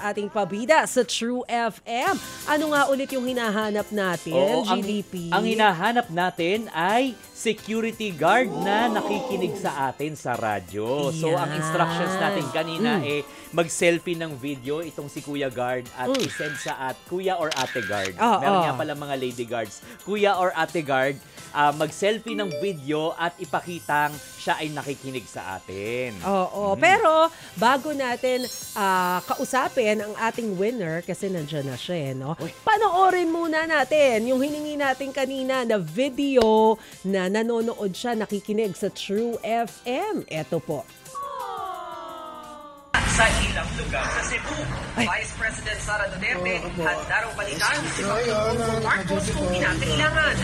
sa ating pabida sa True FM. Ano nga ulit yung hinahanap natin, GDP? Ang hinahanap natin ay security guard na nakikinig sa atin sa radyo. So, ang instructions natin kanina mag-selfie ng video itong si Kuya Guard at isend sa Kuya or Ate Guard. Meron nga pala mga lady guards. Kuya or Ate Guard, mag-selfie ng video at ipakitang siya ay nakikinig sa atin. Pero bago natin kausapin ang ating winner, kasi nandiyan na siya, no? Panoorin muna natin yung hiningi natin kanina na video na nanonood siya, nakikinig sa True FM. Eto po. Sa ilang lugar sa Cebu, Vice President Sara Duterte handa raw balikan si Pangulong Marcos kung kinakailangan.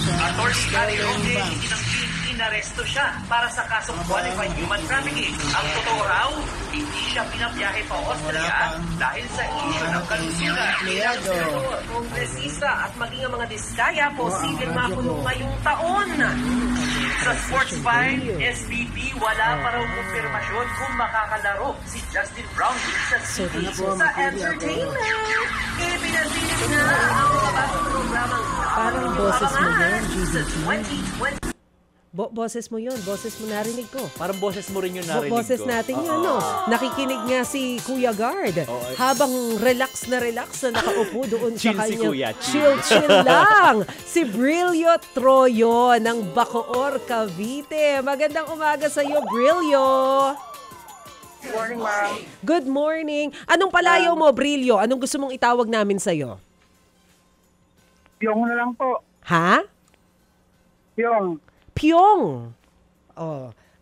Attorney Gary Roque itinangkin inaresto siya para sa kasong qualified human trafficking. Ang totoo raw, hindi siya pinabiyahe pa Austria dahil sa isyu ng kalusugan. Ilang senador, kongresista at maging ang mga diskaya posibleng makulong ngayong taon. Sa Sports 5, SBP wala pa raw kumpirmasyon kung makakalaro si Justin Brown sa City. Sa entertainment, ipinasinig na ang mga bagong programang Parang boses mo yan, sa GDP. 2020. Boses mo yun. Boses mo, narinig ko. Parang boses mo rin yung narinig ko. Boses natin yun, no? Nakikinig nga si Kuya Guard. Habang relax na nakaupo doon sa Chill si kanyang... Kuya, Chill lang. Si Brillo Troyo ng Bacoor, Cavite. Magandang umaga sa iyo, Brillo. Good morning, ma'am. Good morning. Anong palayaw mo, Brillo? Anong gusto mong itawag namin sa iyo? Pyong na lang po. Ha? Pyong. Pyong.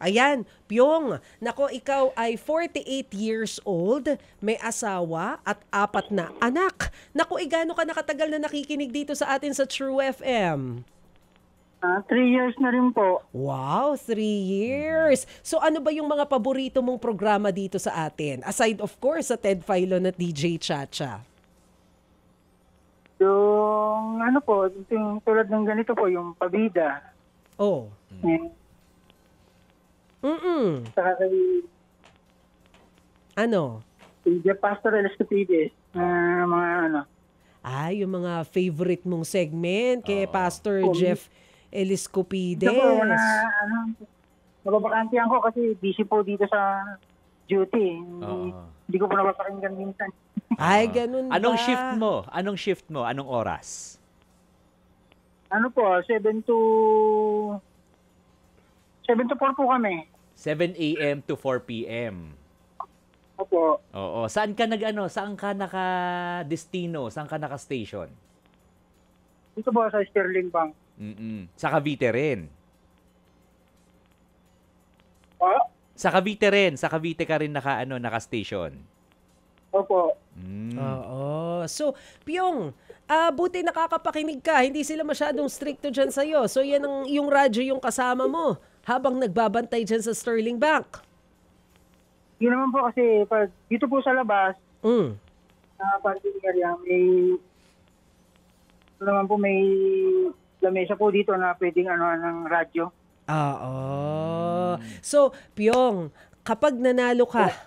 Ayan, Pyong. Nako, ikaw ay 48 years old, may asawa at 4 na anak. Nako, gaano ka nakatagal na nakikinig dito sa atin sa True FM? 3 years na rin po. Wow, 3 years. So ano ba yung mga paborito mong programa dito sa atin? Aside of course sa Ted Filon at DJ Chacha. Yung ano po, yung tulad ng ganito po, yung pabida. Saka kay Ano? Jeff Pastor Eliscopides. Mga ano. Yung mga favorite mong segment kay Pastor Jeff Eliscopides. Ito po, nababakantihan ko kasi busy po dito sa duty. Hindi ko po napapakinggan minsan. Ay, ganun ba? Anong shift mo? Anong oras? Ano po, 7 to 4 po kami. 7 a.m. to 4 p.m. Opo. Oo. Saan ka naka-destino? Saan ka naka-station? Dito po sa Sterling Bank. Sa Cavite rin? Sa Cavite ka rin naka-station? Opo. Oo. So, Pyong, buti nakakapakinig ka. Hindi sila masyadong stricto dyan sa'yo. So, yan yung radyo yung kasama mo habang nagbabantay dyan sa Sterling Bank. Yun naman po kasi pag dito po sa labas, parking area, may lamesa po dito na pwedeng ng radyo. So, Pyong, kapag nanalo ka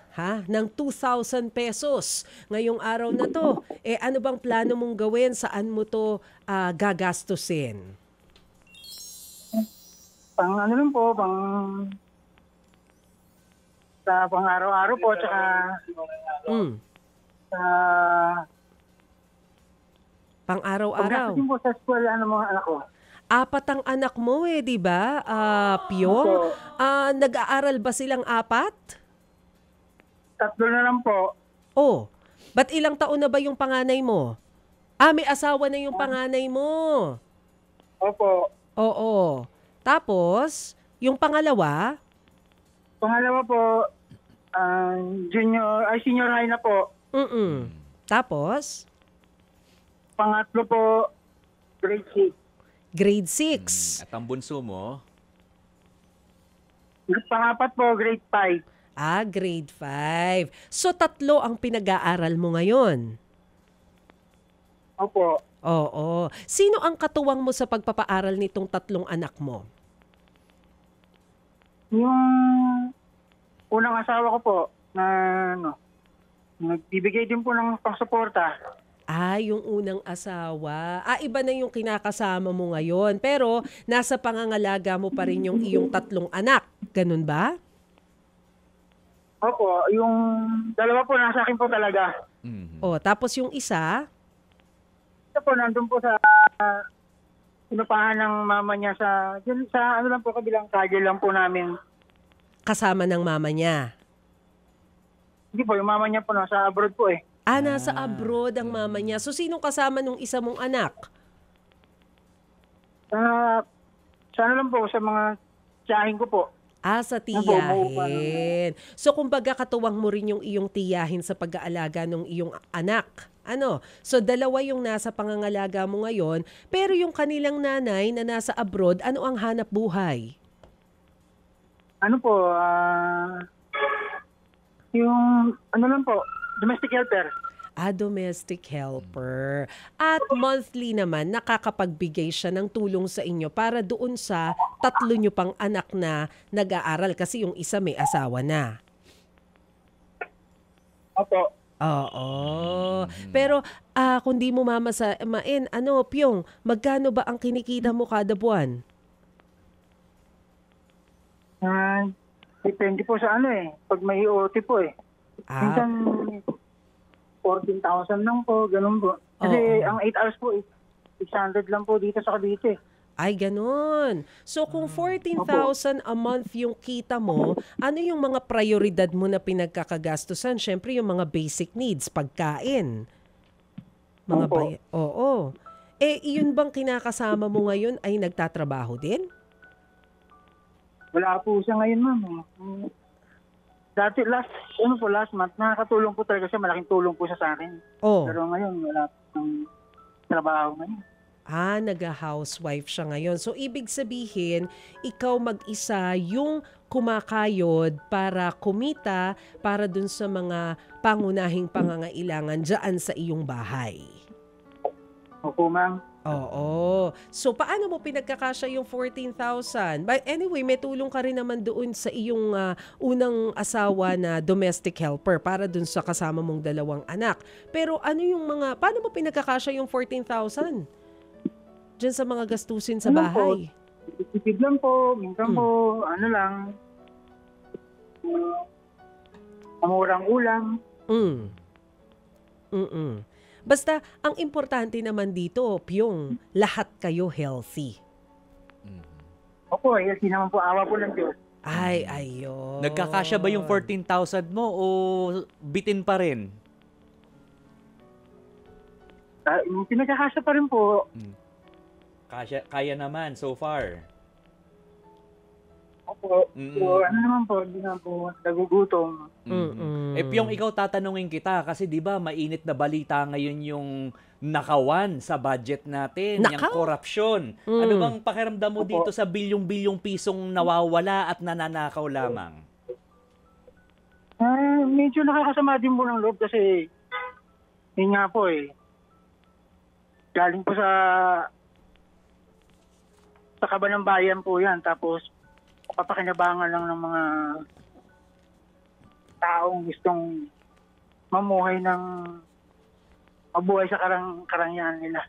ng 2,000 pesos ngayong araw na to, ano bang plano mong gawin? Saan mo to gagastusin? Pang araw-araw po, tsaka pang araw-araw. Pagkakasin po sa school, mga anak ko. 4 ang anak mo di ba, Pyong? Nag-aaral ba silang 4? 3 na lang po. Ba't ilang taon na ba yung panganay mo? May asawa na yung panganay mo. Opo. Oo. Tapos, yung pangalawa? Pangalawa po, senior high na po. Tapos? Pangatlo po, grade 6. Grade 6. At ang bunso mo? Pangapat po, grade 5. Grade 5. So, 3 ang pinag-aaral mo ngayon? Opo. Oo. Sino ang katuwang mo sa pagpapaaral nitong 3 anak mo? Yung unang asawa ko po, na Nagbibigay din po ng pangsuporta. Yung unang asawa. Iba na yung kinakasama mo ngayon. Pero nasa pangangalaga mo pa rin yung iyong 3 anak. Ganun ba? Opo, yung dalawa po nasa akin po talaga. Tapos yung isa, Ito po, nandun po sa inupahan ng mama niya sa ano lang po, kabilang kalye lang po namin. kasama ng mama niya. Hindi po, yung mama niya po nasa abroad po eh. Nasa abroad ang mama niya. So, sinong kasama nung isa mong anak? Sa ano lang po, sa mga tiyahin ko po. Sa tiyahin. So, kumbaga katuwang mo rin yung iyong tiyahin sa pag-aalaga ng iyong anak. So, dalawa yung nasa pangangalaga mo ngayon, pero yung kanilang nanay na nasa abroad, ano ang hanap buhay? Ano po, yung ano lang po, domestic helper. Domestic helper. At monthly naman, nakakapagbigay siya ng tulong sa inyo para doon sa 3 nyo pang anak na nag-aaral kasi yung isa may asawa na. Opo. Oo. Pero kung di mo mamasamain, Pyong, magkano ba ang kinikita mo kada buwan? Depende po sa ano eh. Pag may OT po eh. Minsan 14,000 lang po, ganun po. Kasi ang 8 hours po, 600 lang po dito sa Cavite. Ay, ganun. So, kung 14,000 a month yung kita mo, ano yung mga prioridad mo na pinagkakagastusan? Siyempre, yung mga basic needs, pagkain. Oo. Iyon bang kinakasama mo ngayon ay nagtatrabaho din? Wala po siya ngayon, ma'am. Dati, last month, nakakatulong po talaga siya. Malaking tulong po siya sa akin. Pero ngayon, wala pong trabaho ngayon. Nag-housewife siya ngayon. So, ibig sabihin, ikaw mag-isa yung kumakayod para kumita para dun sa mga pangunahing pangangailangan dyan sa iyong bahay. Opo, ma'am. Oo. So, paano mo pinagkakasya yung 14,000? But anyway, may tulong ka rin naman doon sa iyong unang asawa na domestic helper para doon sa kasama mong 2 anak. Pero paano mo pinagkakasya yung 14,000? Diyan sa mga gastusin sa bahay. Tipid lang po. Minsan po, murang ulam. Basta, ang importante naman dito, Pyong, lahat kayo healthy. Opo, healthy naman po. Awa po ng Diyos. Ay, ayun. Nagkakasya ba yung 14,000 mo o bitin pa rin? Pinagkakasya pa rin po. Kaya naman so far. Opo. So, naman po, hindi na po nagugutom. Pyong, ikaw tatanungin kita kasi 'di ba mainit na balita ngayon yung nakawan sa budget natin, yung korupsyon. Ano bang pakiramdam mo dito sa bilyong-bilyong pisong nawawala at nananakaw lamang? Medyo nakakasama din po ng loob kasi yun nga po eh. Galing po sa kaban ng bayan po yan. Tapos papakinabangan lang ng mga taong gustong mamuhay mabuhay sa karangyaan nila.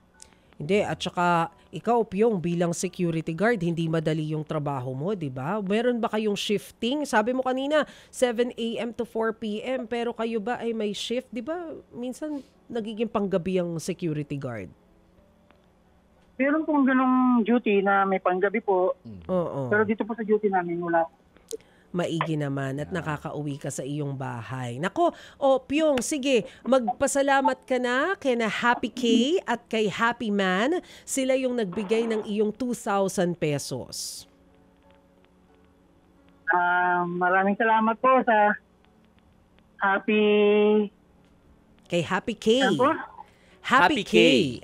Hindi, at saka ikaw, Pyong, bilang security guard, hindi madali yung trabaho mo, di ba? Meron ba kayong shifting? Sabi mo kanina, 7 a.m. to 4 p.m. Pero kayo ba ay may shift? Di ba? Minsan nagiging panggabi ang security guard. Meron pong ganong duty na may panggabi po. Oo. Pero dito po sa duty namin, wala. Maigi naman at nakakauwi ka sa iyong bahay. Nako, Pyong, sige, magpasalamat ka na kay Happy K at kay Happy Man. Sila yung nagbigay ng iyong 2,000 pesos. Maraming salamat po sa Kay Happy K. Happy K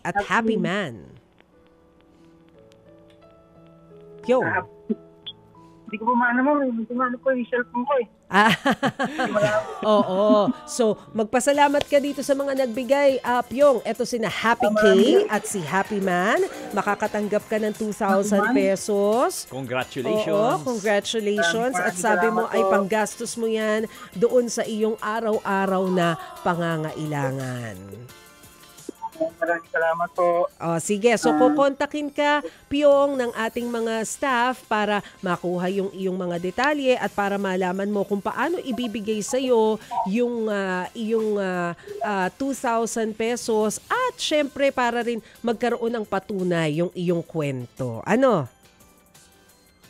at Happy Man. Pyong. Hindi ko po maano mo. Hindi ko maano po yung cellphone ko eh. Oo. So, magpasalamat ka dito sa mga nagbigay. Pyong, eto sina Happy K at si Happy Man. Makakatanggap ka ng 2,000 pesos. Congratulations. Oo, congratulations. At sabi mo ay panggastos mo yan doon sa iyong araw-araw na pangangailangan. Maraming salamat po. Sige, so kukontakin ka, Pyong, ng ating mga staff para makuha yung iyong mga detalye at para malaman mo kung paano ibibigay sa'yo yung iyong 2,000 pesos at syempre para rin magkaroon ng patunay yung iyong kwento. Ano?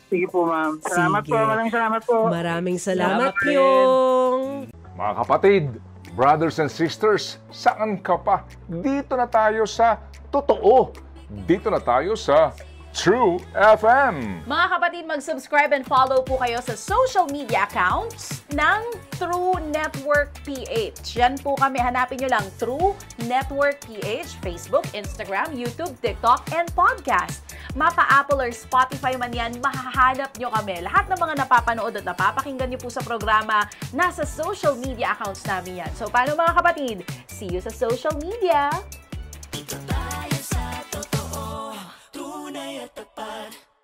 Sige po, ma'am. Salamat Sige. po. Maraming salamat po. Maraming salamat, Salamat, Pyong. Mga kapatid, brothers and sisters, saan ka pa? Dito na tayo sa Totoo. Dito na tayo sa True FM. Mga kapatid, mag-subscribe and follow po kayo sa social media accounts ng True Network PH. Yan po kami. Hanapin nyo lang True Network PH, Facebook, Instagram, YouTube, TikTok, and podcast. Mapa Apple or Spotify man yan, mahahanap nyo kami. Lahat ng mga napapanood at napapakinggan nyo po sa programa, nasa social media accounts namin yan. So, paano mga kapatid? See you sa social media!